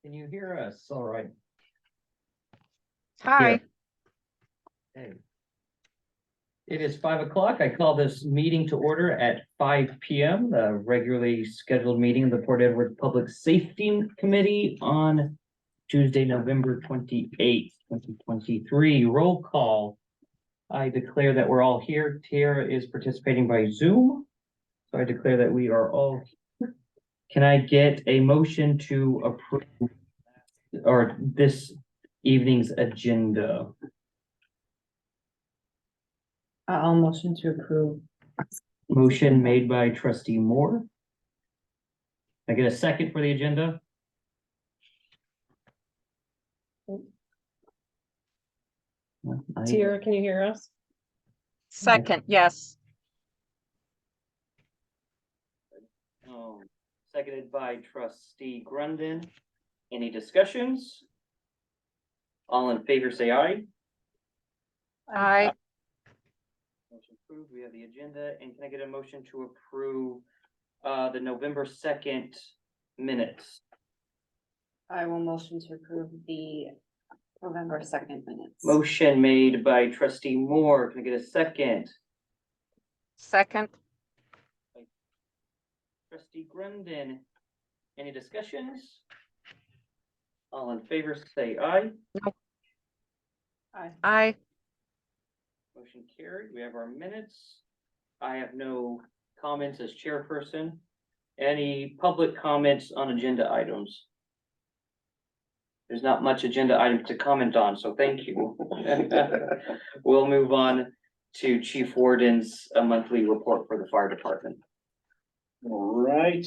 Can you hear us? All right. Hi. Hey. It is 5 o'clock. I call this meeting to order at 5 p.m., the regularly scheduled meeting of the Port Edward Public Safety Committee on Tuesday, November 28th, 2023. Roll call. I declare that we're all here. Tara is participating by Zoom. So I declare that we are all here. Can I get a motion to approve or this evening's agenda? I'll motion to approve. Motion made by trustee Moore. Can I get a second for the agenda? Tara, can you hear us? Second, yes. Seconded by trustee Grundon. Any discussions? All in favor, say aye. Aye. Motion approved. We have the agenda, and can I get a motion to approve the November 2nd minutes? I will motion to approve the November 2nd minutes. Motion made by trustee Moore. Can I get a second? Second, Trustee Grundon. Any discussions? All in favor, say aye. Aye. aye. Motion carried. We have our minutes. I have no comments as chairperson. Any public comments on agenda items? There's not much agenda items to comment on, so thank you. We'll move on to Chief Warden's monthly report for the fire department. All right.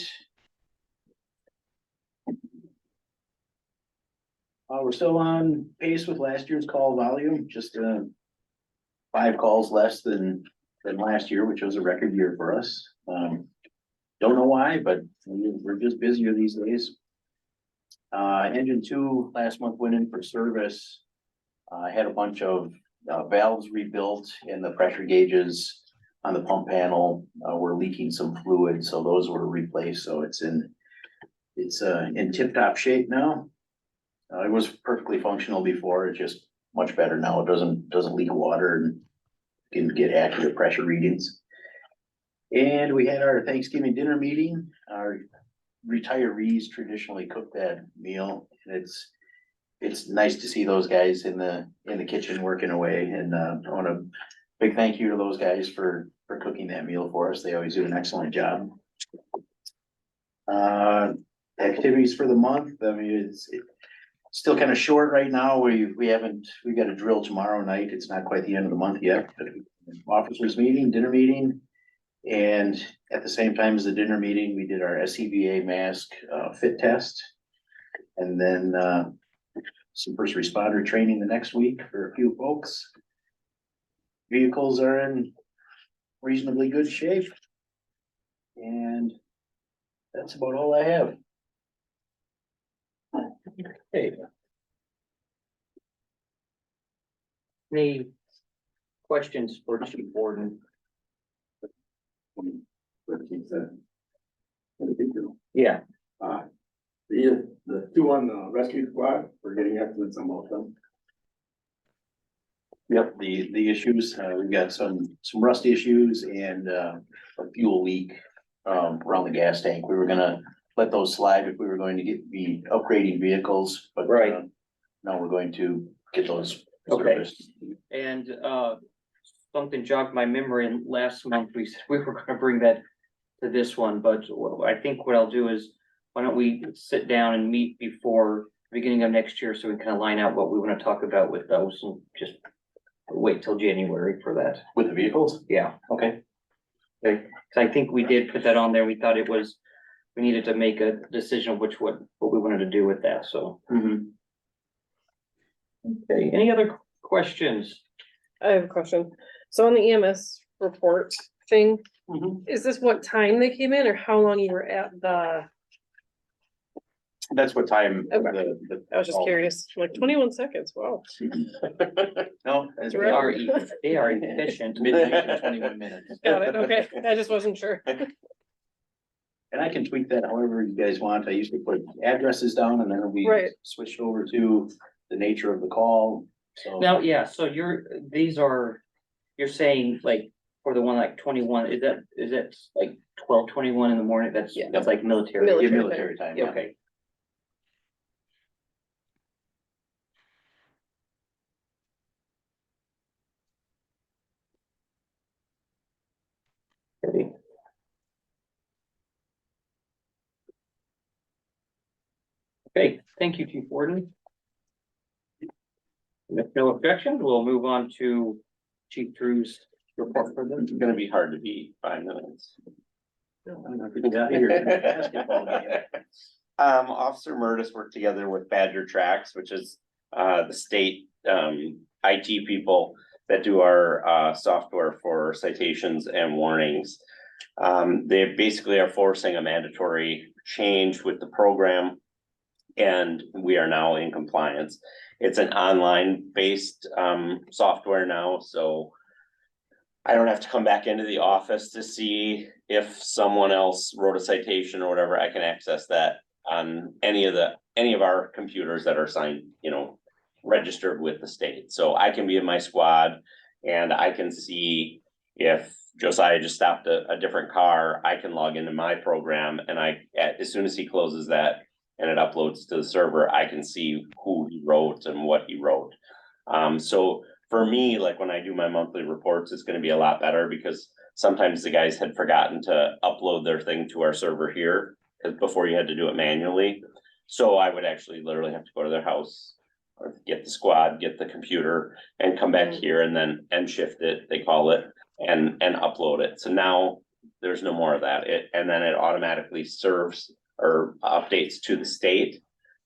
We're still on pace with last year's call volume, just 5 calls less than last year, which was a record year for us. Don't know why, but we're just busier these days. Engine 2 last month went in for service. Had a bunch of valves rebuilt, and the pressure gauges on the pump panel were leaking some fluid, so those were replaced. So it's in tip-top shape now. It was perfectly functional before. It's just much better now. It doesn't leak water and can get accurate pressure readings. And we had our Thanksgiving dinner meeting. Our retirees traditionally cook that meal, and it's nice to see those guys in the kitchen working away. And I want a big thank you to those guys for cooking that meal for us. They always do an excellent job. Activities for the month. I mean, it's still kind of short right now. We got a drill tomorrow night. It's not quite the end of the month yet, but officers meeting, dinner meeting. And at the same time as the dinner meeting, we did our SCBA mask fit test. And then some first responder training the next week for a few folks. Vehicles are in reasonably good shape. And that's about all I have. Okay. Any questions for Chief Warden? Yeah. The 2 on the rescue squad, we're getting estimates on both of them. Yep, the issues, we've got some rust issues and a fuel leak around the gas tank. We were gonna let those slide if we were going to be upgrading vehicles, but Right. now we're going to get those Okay. serviced. And something jogged my memory, and last month we said we were gonna bring that to this one, but I think what I'll do is, why don't we sit down and meet before beginning of next year, so we kind of line out what we want to talk about with those, and just wait till January for that. With the vehicles? Yeah, Okay. okay, so I think we did put that on there. We thought we needed to make a decision of what we wanted to do with that, so. Okay, any other questions? I have a question. So on the EMS report thing, is this what time they came in or how long you were at the, That's what time. Okay. I was just curious, like 21 seconds, wow. No, that's They are efficient. midnight and 21 minutes. Got it, okay, I just wasn't sure. And I can tweak that however you guys want. I used to put addresses down and then we Right. switched over to the nature of the call, so. Now, yeah, so you're saying like, for the one like 21, is that like 12:21 in the morning? That's Yeah. like military. Military. Yeah, military time, yeah. Okay. Okay. Okay, thank you, Chief Warden. If no objections, we'll move on to Chief Drew's report for them. It's gonna be hard to beat 5 minutes. Officer Murtis worked together with Badger Tracks, which is the state IT people that do our software for citations and warnings. They basically are forcing a mandatory change with the program, and we are now in compliance. It's an online based software now, so I don't have to come back into the office to see if someone else wrote a citation or whatever. I can access that on any of our computers that are signed, registered with the state. So I can be in my squad and I can see if Josiah just stopped a different car. I can log into my program, and as soon as he closes that and it uploads to the server, I can see who he wrote and what he wrote. So for me, like when I do my monthly reports, it's gonna be a lot better because sometimes the guys had forgotten to upload their thing to our server here before you had to do it manually. So I would actually literally have to go to their house or get the squad, get the computer and come back here and then end shift it, they call it, and upload it. So now there's no more of that. And then it automatically serves or updates to the state.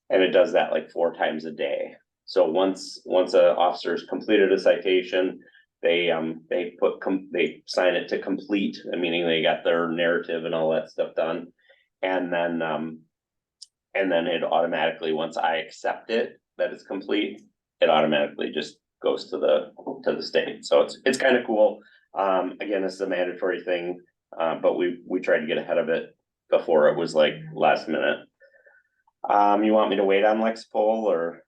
And it does that like 4 times a day. So once a officer's completed a citation, they sign it to complete, meaning they got their narrative and all that stuff done. And then it automatically, once I accept it, that it's complete, it automatically just goes to the state. So it's kind of cool. Again, this is a mandatory thing, but we tried to get ahead of it before it was like last minute. You want me to wait on Lexipol or?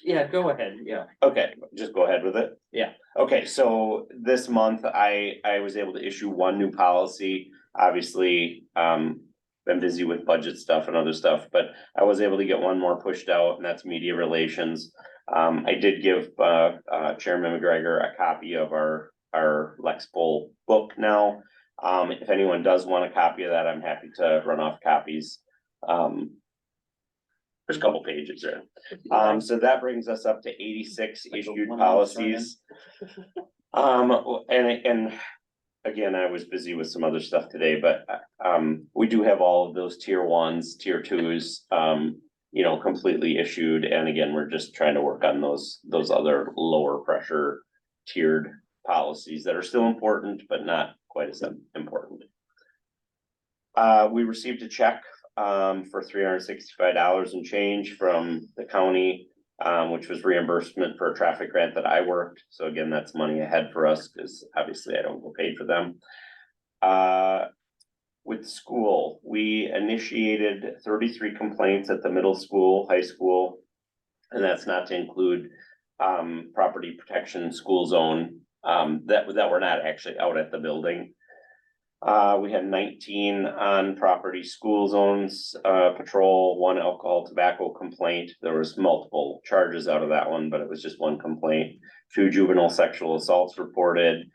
Yeah, go ahead, yeah. Okay, just go ahead with it. Yeah. Okay, so this month I was able to issue 1 new policy. Obviously, been busy with budget stuff and other stuff, but I was able to get 1 more pushed out, and that's media relations. I did give Chairman McGregor a copy of our Lexipol book now. If anyone does want a copy of that, I'm happy to run off copies. There's a couple pages there. So that brings us up to 86 issued policies. And again, I was busy with some other stuff today, but we do have all of those tier 1s, tier 2s, completely issued. And again, we're just trying to work on those other lower pressure tiered policies that are still important, but not quite as important. We received a check for $365 and change from the county, which was reimbursement for a traffic grant that I worked. So again, that's money ahead for us because obviously I don't get paid for them. With school, we initiated 33 complaints at the middle school, high school, and that's not to include property protection school zone that were not actually out at the building. We had 19 on property school zones, patrol, 1 alcohol tobacco complaint. There was multiple charges out of that one, but it was just 1 complaint. 2 juvenile sexual assaults reported,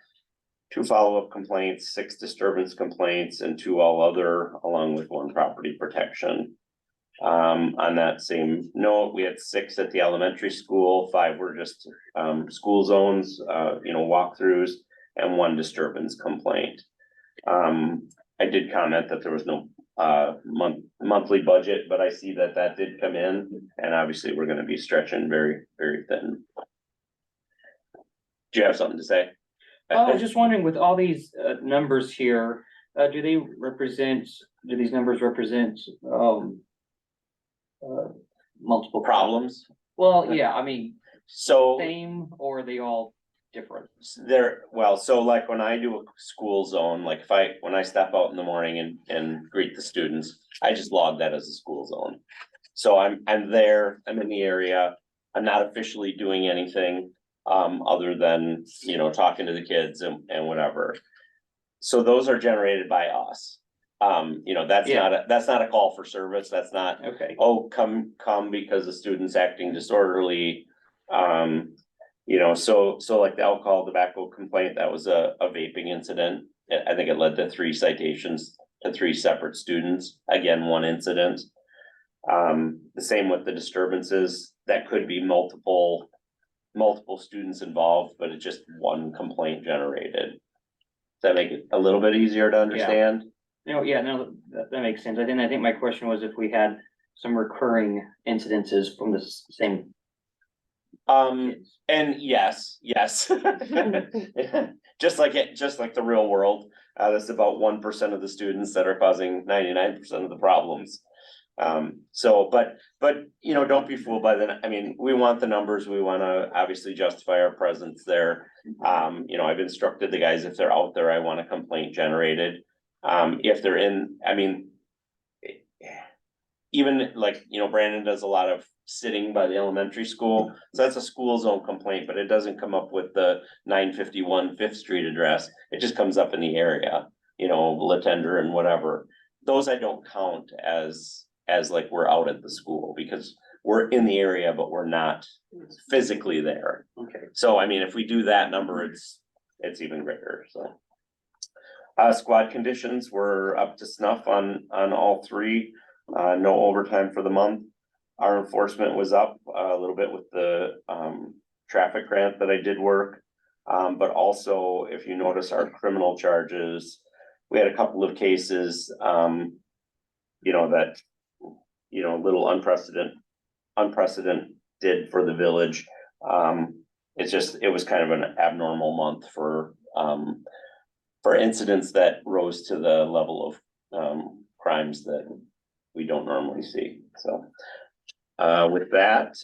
2 follow-up complaints, 6 disturbance complaints, and 2 all other, along with 1 property protection. On that same note, we had 6 at the elementary school, 5 were just school zones, walkthroughs, and 1 disturbance complaint. I did comment that there was no monthly budget, but I see that did come in, and obviously we're gonna be stretching very, very thin. Do you have something to say? I was just wondering, with all these numbers here, do these numbers represent multiple Problems? Well, yeah, I mean, So same, or are they all different? Well, so like when I do a school zone, like when I step out in the morning and greet the students, I just log that as a school zone. So I'm there, I'm in the area, I'm not officially doing anything, other than, talking to the kids and whatever. So those are generated by us. That's Yeah. that's not a call for service, that's not, Okay, oh, come because the student's acting disorderly. So like the alcohol tobacco complaint, that was a vaping incident. I think it led to 3 citations to 3 separate students, again, 1 incident. The same with the disturbances, that could be multiple students involved, but it's just 1 complaint generated. Does that make it a little bit easier to understand? no, that makes sense. I think my question was if we had some recurring incidences from the same kids. And yes. Just like the real world, that's about 1% of the students that are causing 99% of the problems. But don't be fooled by that. I mean, we want the numbers, we wanna obviously justify our presence there. I've instructed the guys, if they're out there, I want a complaint generated. If they're even like, Brandon does a lot of sitting by the elementary school, so that's a school zone complaint, but it doesn't come up with the 951 Fifth Street address. It just comes up in the area, Latender and whatever. Those I don't count as like we're out at the school, because we're in the area, but we're not physically there. Okay, So I mean, if we do that number, it's even greater, so. Squad conditions, we're up to snuff on all 3, no overtime for the month. Our enforcement was up a little bit with the, traffic grant that I did work. But also, if you notice our criminal charges, we had a couple of cases, that, little unprecedented did for the village. It was kind of an abnormal month for incidents that rose to the level of, crimes that we don't normally see, so. With that,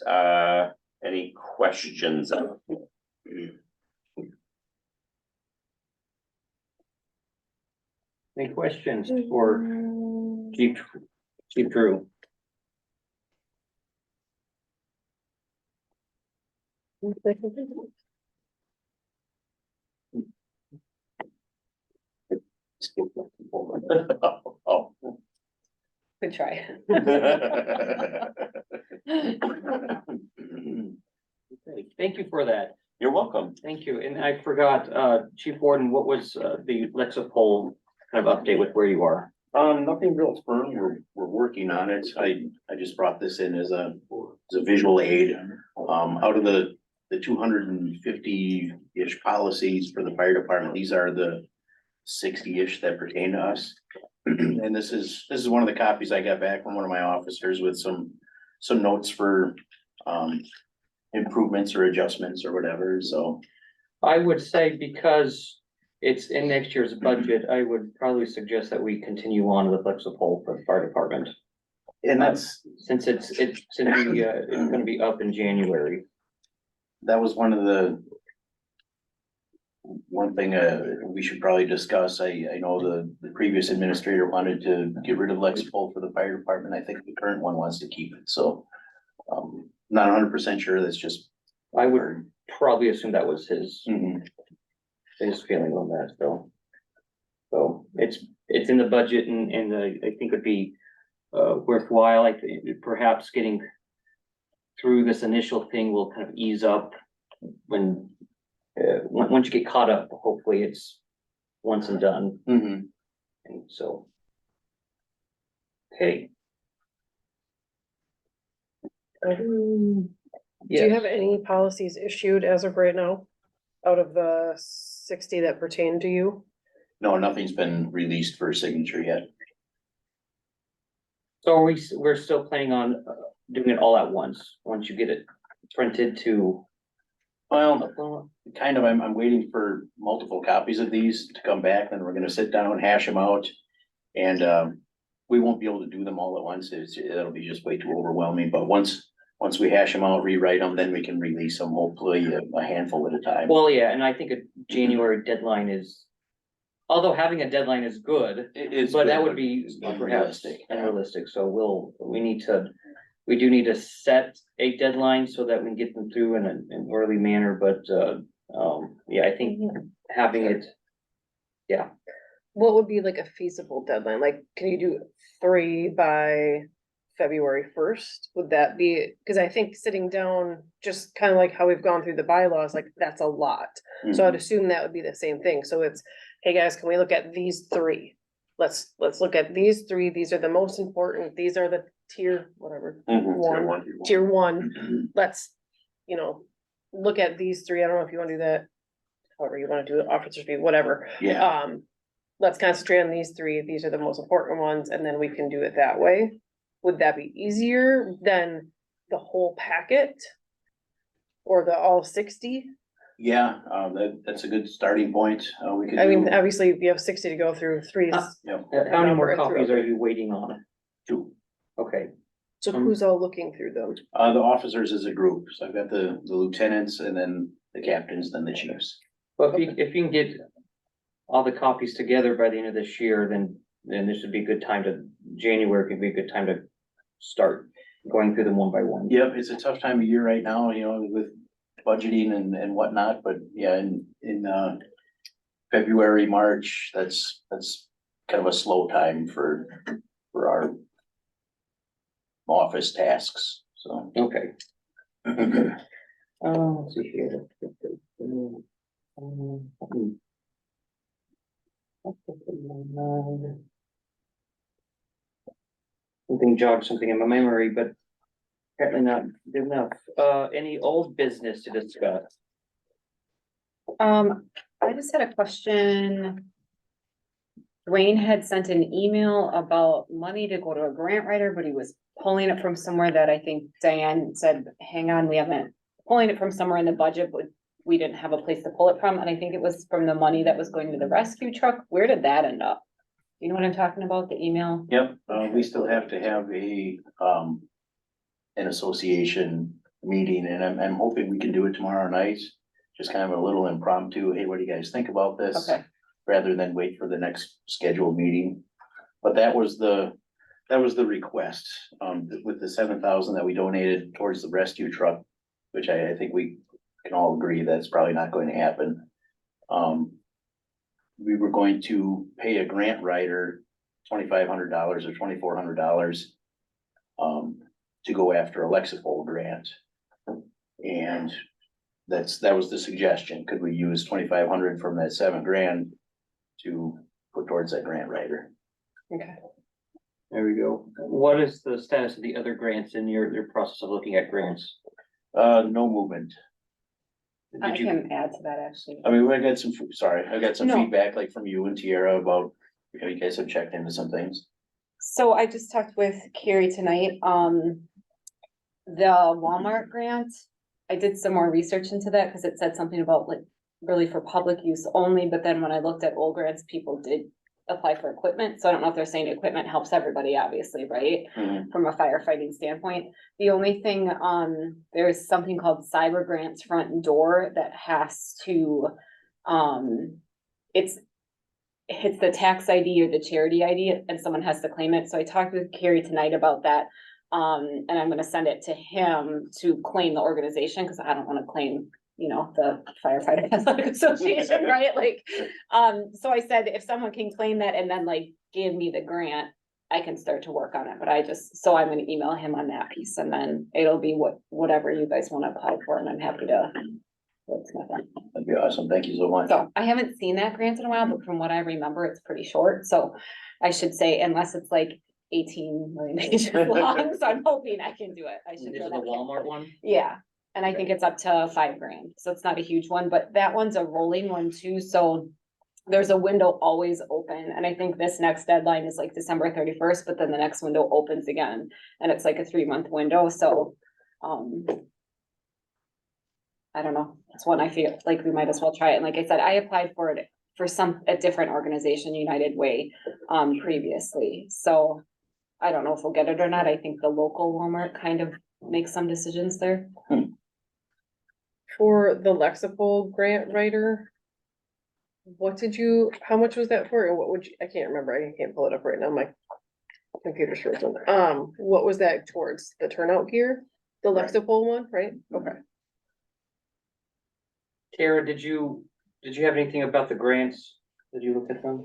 any questions? any questions for Chief Drew? Oh. Good try. Okay, thank you for that. You're welcome. Thank you. And I forgot, Chief Warden, what was the Lexapol kind of update with where you are? Nothing real firm. We're working on it. I just brought this in as a visual aid. Out of the 250-ish policies for the fire department, these are the 60-ish that pertain to us. And this is one of the copies I got back from one of my officers with some notes for improvements or adjustments or whatever, so. I would say because it's in next year's budget, I would probably suggest that we continue on with Lexapol for the fire department. And that's, Since it's gonna be up in January. that was one thing we should probably discuss. I know the previous administrator wanted to get rid of Lexapol for the fire department. I think the current one wants to keep it, so. Not 100% sure, that's just. I would probably assume that was his Mhm. feeling on that, so. So it's in the budget and I think it'd be worthwhile, like perhaps getting through this initial thing will kind of ease up when once you get caught up, hopefully it's once and done, Mhm. and so. Okay. Do you have any policies issued as of right now? Out of the 60 that pertain to you? No, nothing's been released for signature yet. So we're still planning on doing it all at once you get it printed to. Well, kind of, I'm waiting for multiple copies of these to come back, and we're gonna sit down, hash them out. And we won't be able to do them all at once, it'll be just way too overwhelming, but once once we hash them out, rewrite them, then we can release them, hopefully a handful at a time. Well, yeah, and I think a January deadline is, although having a deadline is good, It is, but that good, would be but perhaps unrealistic. unrealistic, so we do need to set a deadline so that we can get them through in an early manner, but, yeah, I think having it, What would be like a feasible deadline? Like, can you do 3 by February 1st? Would that be, cause I think sitting down, just kind of like how we've gone through the bylaws, like that's a lot. So I'd assume that would be the same thing. So it's, hey guys, can we look at these 3? Let's look at these 3. These are the most important. These are the tier, whatever, Mhm. tier 1. Let's, look at these 3. I don't know if you wanna do that. However you wanna do it, officers fee, whatever. Yeah, Let's concentrate on these 3. These are the most important ones, and then we can do it that way. Would that be easier than the whole packet? Or the all 60? yeah, that's a good starting point. We could I mean, do obviously, if you have 60 to go through, 3 is, yep, how many more Number through. copies are you waiting on? 2. Okay, so who's all looking through them? The officers as a group, so I've got the lieutenants and then the captains, then the chiefs. well, if you can get all the copies together by the end of this year, then this would be a good time January could be a good time to start going through them one by one. Yep, it's a tough time of year right now, with budgeting and whatnot, but yeah, in February, March, that's kind of a slow time for our office tasks, so. Okay. Let's see here. Something jogged something in my memory, but apparently not good enough. Any old business to discuss? I just had a question. Dwayne had sent an email about money to go to a grant writer, but he was pulling it from somewhere that I think Diane said, hang on, we haven't pulling it from somewhere in the budget, but we didn't have a place to pull it from, and I think it was from the money that was going to the rescue truck. Where did that end up? You know what I'm talking about, the email? Yep, we still have to have an association meeting, and I'm hoping we can do it tomorrow night. Just kind of a little impromptu, hey, what do you guys think about this? Okay. Rather than wait for the next scheduled meeting. But that was the request, with the 7,000 that we donated towards the rescue truck, which I think we can all agree that's probably not going to happen. We were going to pay a grant writer $2,500 or $2,400 to go after a Lexipol grant. And that was the suggestion. Could we use 2,500 from that $7,000 to put towards that grant writer? Okay. There we go. What is the status of the other grants in your process of looking at grants? No movement. I Did you, can add to that, actually. I mean, I got some No. feedback like from you and Tiara about, you guys have checked into some things. So I just talked with Carrie tonight, the Walmart grant. I did some more research into that because it said something about like really for public use only, but then when I looked at old grants, people did apply for equipment. So I don't know if they're saying equipment helps everybody, obviously, right? Mhm. From a firefighting standpoint. The only thing, there's something called Cyber Grants Front Door that has to, it's the tax ID or the charity ID and someone has to claim it. So I talked with Carrie tonight about that. And I'm gonna send it to him to claim the organization, because I don't wanna claim, the firefighter athletic association, right? Like, so I said, if someone can claim that and then like give me the grant, I can start to work on it, but so I'm gonna email him on that piece, and then it'll be whatever you guys wanna apply for, and I'm happy to. That's nothing. That'd be awesome. Thank you so much. So I haven't seen that grant in a while, but from what I remember, it's pretty short, so I should say, unless it's like 18 million pages long, so I'm hoping I can do it. I should. this do is the that. Walmart one? Yeah, and I think it's up to $5,000, so it's not a huge one, but that one's a rolling one too, so. There's a window always open, and I think this next deadline is like December 31st, but then the next window opens again, and it's like a 3-month window, so. I don't know, it's one I feel like we might as well try it, and like I said, I applied for it for a different organization, United Way, previously, so. I don't know if we'll get it or not. I think the local Walmart kind of make some decisions there. For the Lexipol grant writer. How much was that for? And what would you, I can't remember. I can't pull it up right now. My computer's frozen. What was that towards? The turnout gear? The Right. Lexipol one, right? Okay. Tara, did you have anything about the grants? Did you look at them?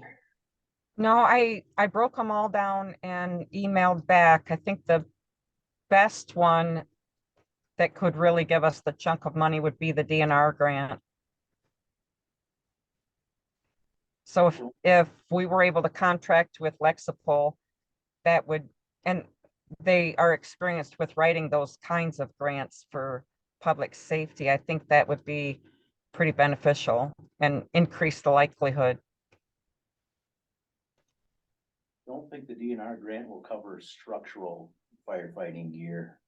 No, I broke them all down and emailed back. I think the best one that could really give us the chunk of money would be the DNR grant. So if we were able to contract with Lexipol, that would, and they are experienced with writing those kinds of grants for public safety, I think that would be pretty beneficial and increase the likelihood. Don't think the DNR grant will cover structural firefighting gear.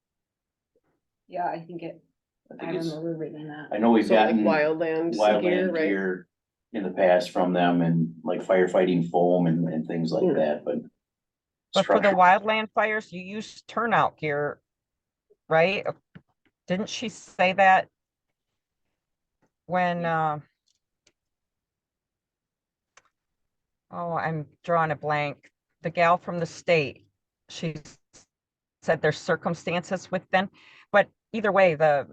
Yeah, I think it, I I think it's, remember reading that. I know we've So like gotten wildland gear, wildland right? gear in the past from them and like firefighting foam and things like Mm. that, but. But for the structural- wildland fires, you use turnout gear, right? Didn't she say that? When, oh, I'm drawing a blank. The gal from the state, she said there's circumstances with them, but either way, the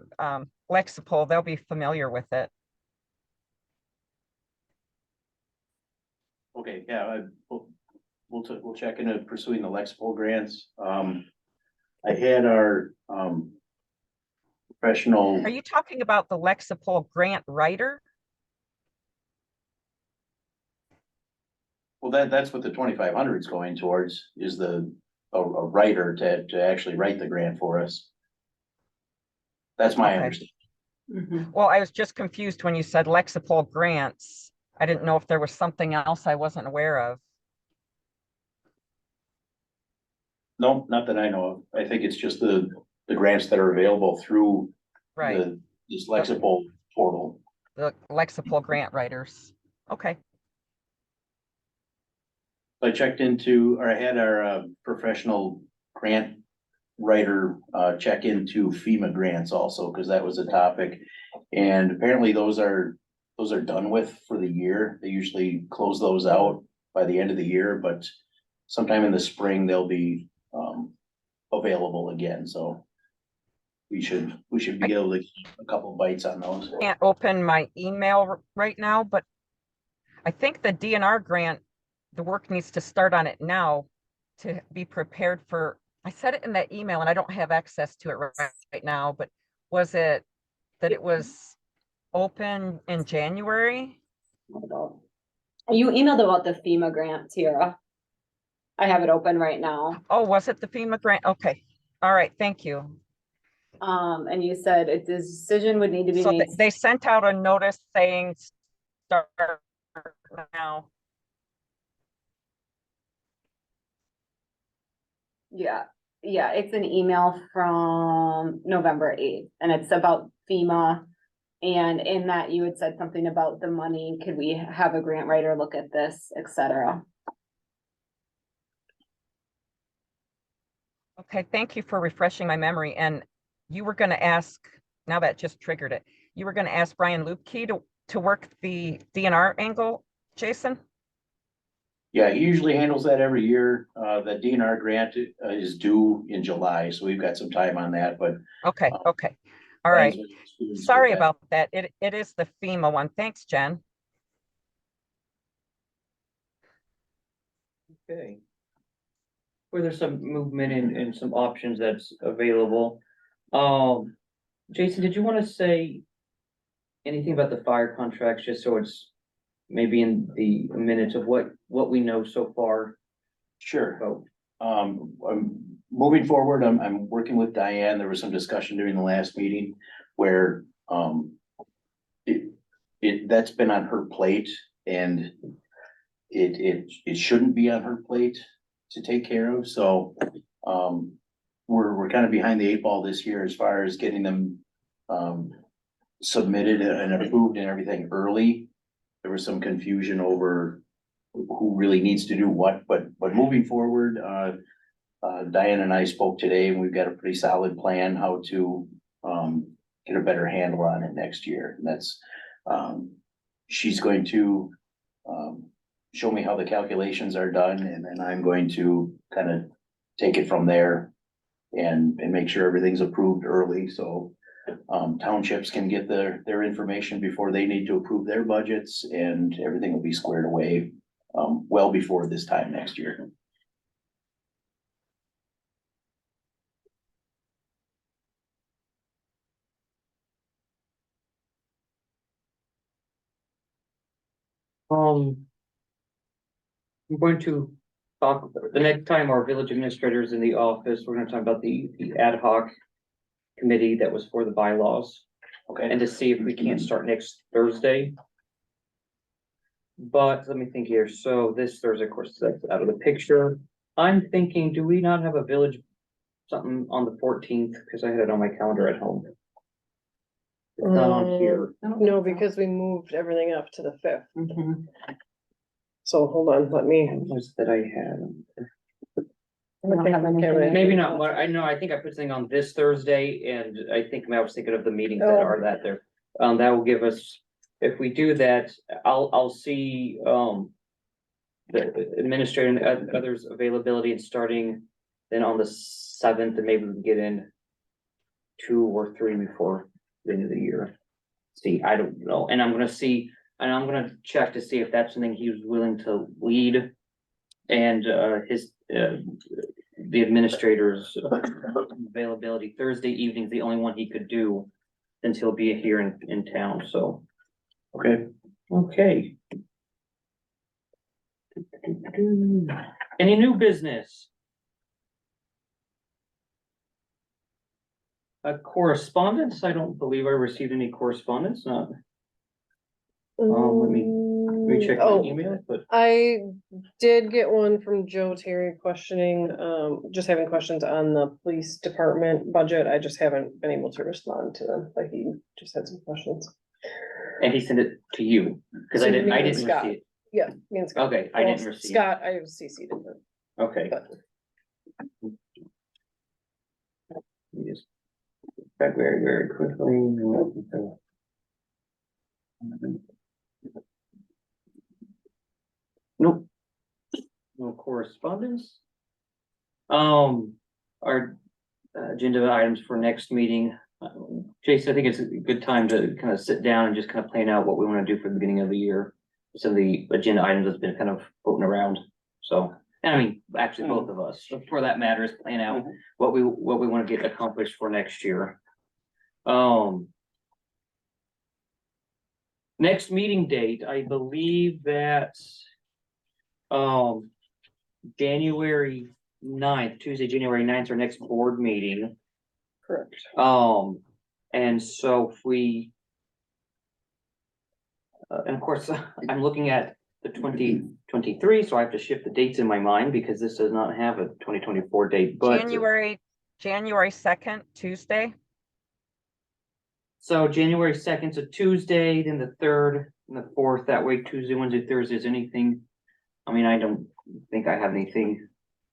Lexipol, they'll be familiar with it. Okay, yeah, we'll check into pursuing the Lexipol grants. I had our, professional. Are you talking about the Lexipol grant writer? Well, that's what the 2,500 is going towards, is a writer to actually write the grant for us. That's my Okay. understanding. Mhm. Well, I was just confused when you said Lexipol grants. I didn't know if there was something else I wasn't aware of. No, not that I know of. I think it's just the grants that are available through Right, this Lexipol portal. the Lexipol grant writers. Okay, I checked into, or I had our professional grant writer check into FEMA grants also, because that was a topic. And apparently those are done with for the year. They usually close those out by the end of the year, but sometime in the spring, they'll be available again, so we should be able to get a couple bites on those. can't open my email right now, but I think the DNR grant, the work needs to start on it now to be prepared for, I said it in that email and I don't have access to it right now, but was it that it was open in January? You emailed about the FEMA grant, Tara. I have it open right now. Oh, was it the FEMA grant? Okay, all right, thank you. And you said a decision would need to be So made. they sent out a notice saying start now. Yeah, it's an email from November 8th, and it's about FEMA. And in that you had said something about the money, could we have a grant writer look at this, et cetera? Okay, thank you for refreshing my memory. And you were gonna ask, now that just triggered it, you were gonna ask Brian Lupke to work the DNR angle, Jason? Yeah, he usually handles that every year. The DNR grant is due in July, so we've got some time on that, but. Okay, okay, all right. Brian's- Sorry about that. It is the FEMA one. Thanks, Jen. Okay. Where there's some movement and some options that's available. Jason, did you want to say anything about the fire contracts, just so it's maybe in the minutes of what we know so far Sure. about? I'm moving forward, I'm working with Diane. There was some discussion during the last meeting where, that's been on her plate and it shouldn't be on her plate to take care of, so, we're kind of behind the 8 ball this year as far as getting them, submitted and approved and everything early. There was some confusion over who really needs to do what, but moving forward, Diane and I spoke today and we've got a pretty solid plan how to, get a better handle on it next year. And that's, she's going to, show me how the calculations are done and then I'm going to kind of take it from there and make sure everything's approved early, so townships can get their information before they need to approve their budgets and everything will be squared away well before this time next year. I'm going to talk, the next time our village administrator is in the office, we're gonna talk about the ad hoc committee that was for the bylaws, Okay, and to see if we can't start next Thursday. But let me think here, so this Thursday, of course, that's out of the picture. I'm thinking, do we not have a village something on the 14th, because I had it on my calendar at home? It's not on here. No, because we moved everything up to the 5th. So hold on, let me. What was that I had? We don't have anything. Maybe not, but I know, I think I put something on this Thursday, and I think I was thinking of the meetings that are that there. That will give us, if we do that, I'll see, the administrator and others' availability and starting then on the 7th, and maybe we can get in 2 or 3 before the end of the year. See, I don't know, and I'm gonna check to see if that's something he was willing to lead. And his the administrator's availability Thursday evening is the only one he could do since he'll be here in town, so. okay. Okay. Any new business? Correspondence, I don't believe I received any correspondence, not, let me check my Oh, email, but. I did get one from Joe Terry questioning, just having questions on the police department budget. I just haven't been able to respond to them, like he just had some questions. And he sent it to you, cause I To didn't me and receive Scott. it. Yeah, me and Scott. Okay, I Well, didn't receive. Scott, I CC'd him, Okay. but Let me just check very quickly. Nope. No correspondence. Our agenda items for next meeting. Jason, I think it's a good time to kind of sit down and just kind of plan out what we want to do for the beginning of the year. Some of the agenda items that's been kind of floating around, so, and I mean, actually, both of us, for that matter, is plan out what we want to get accomplished for next year. Next meeting date, I believe that January 9th, Tuesday, January 9th, our next board meeting. correct. And so if we. And of course, I'm looking at the 2023, so I have to shift the dates in my mind because this does not have a 2024 date, but. January 2nd, Tuesday. So January 2nd, so Tuesday, then the 3rd and the 4th, that way Tuesday, Wednesday, Thursday, is anything? I mean, I don't think I have anything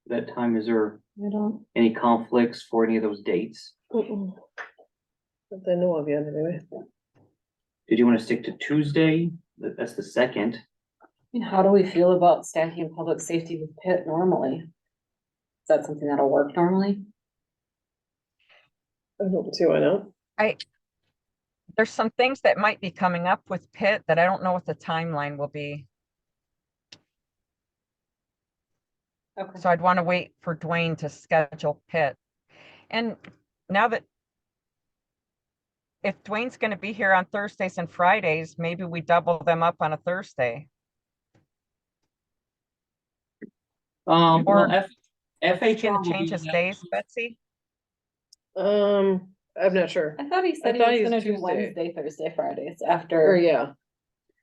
that time. Is there I don't. any conflicts for any of those dates? That I know of yet, anyway. Did you want to stick to Tuesday? That's the 2nd. I mean, how do we feel about stacking public safety with Pitt normally? Is that something that'll work normally? I don't see why not. There's some things that might be coming up with Pitt that I don't know what the timeline will be. Okay. So I'd want to wait for Dwayne to schedule Pitt. And now that if Dwayne's going to be here on Thursdays and Fridays, maybe we double them up on a Thursday. Well, Or- FHR Going will to change be his next- days, Betsy? I'm not sure. I thought he said he thought was he was gonna do Tuesday. Wednesday, Thursday, Fridays Or after, yeah,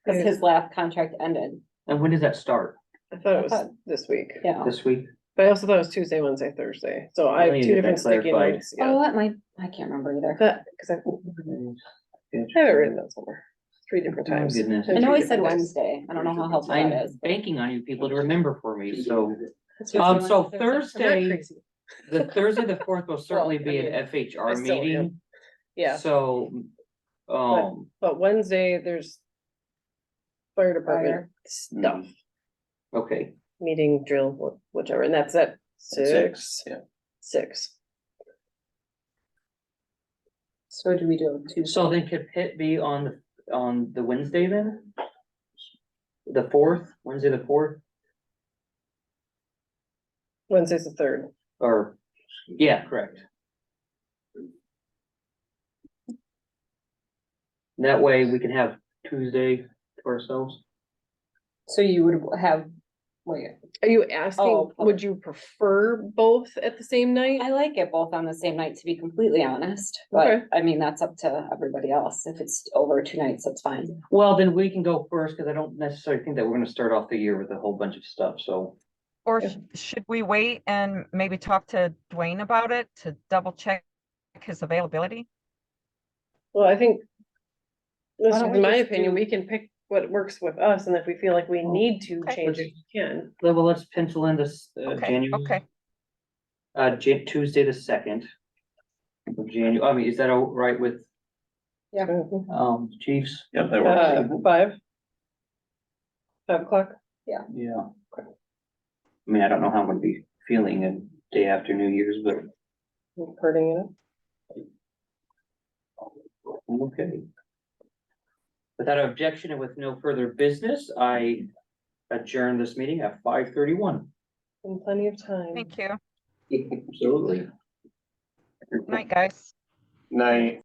because his last contract ended. And when does that start? I thought it I was thought- this week, Yeah. This week? but I also thought it was Tuesday, Wednesday, Thursday. So I have need to two get different that sticky clarified. notes. Oh, Yeah, that might, I can't remember either. that, because I have it written down somewhere. 3 different Oh, times. goodness. I know he said Three different days. Wednesday. I don't know how helpful that I'm is. but- banking on you people to remember for me, so. That's Tuesday, fine. So Wednesday, I'm not Thursday, crazy. The Thursday, the fourth will certainly be an I FHR still am. meeting. Yeah, So, but Wednesday, there's fire department stuff, okay, meeting, drill, whichever, and that's at six. Yeah. 6. So do we do Tuesday? so then could Pitt be on the Wednesday then? The fourth, Wednesday the fourth, Wednesday's the 3rd. or, yeah, correct. That way we can have Tuesday to ourselves. So you would have, wait, Are you asking, Oh, would you prefer both at the same night? I like it both on the same night, to be completely honest, but Okay. I mean, that's up to everybody else. If it's over 2 nights, that's fine. Well, then we can go first, cause I don't necessarily think that we're gonna start off the year with a whole bunch of stuff, so. Or Yeah. should we wait and maybe talk to Dwayne about it to double check his availability? Well, I think, this Why is don't we in my just opinion, do- we can pick what works with us, and if we feel like we need to Okay. change it, we can. Well, let's pencil in this, Okay, January. okay. Tuesday the 2nd of January. I mean, is that all right with, chiefs? Yep, that works. 5? 5 o'clock? Yeah. I mean, I don't know how I'm gonna be feeling a day after New Year's, but Hurting it. I'm okay. Without objection and with no further business, I adjourn this meeting at 5:31. And plenty of time. Thank you. Absolutely. Night, guys. Night.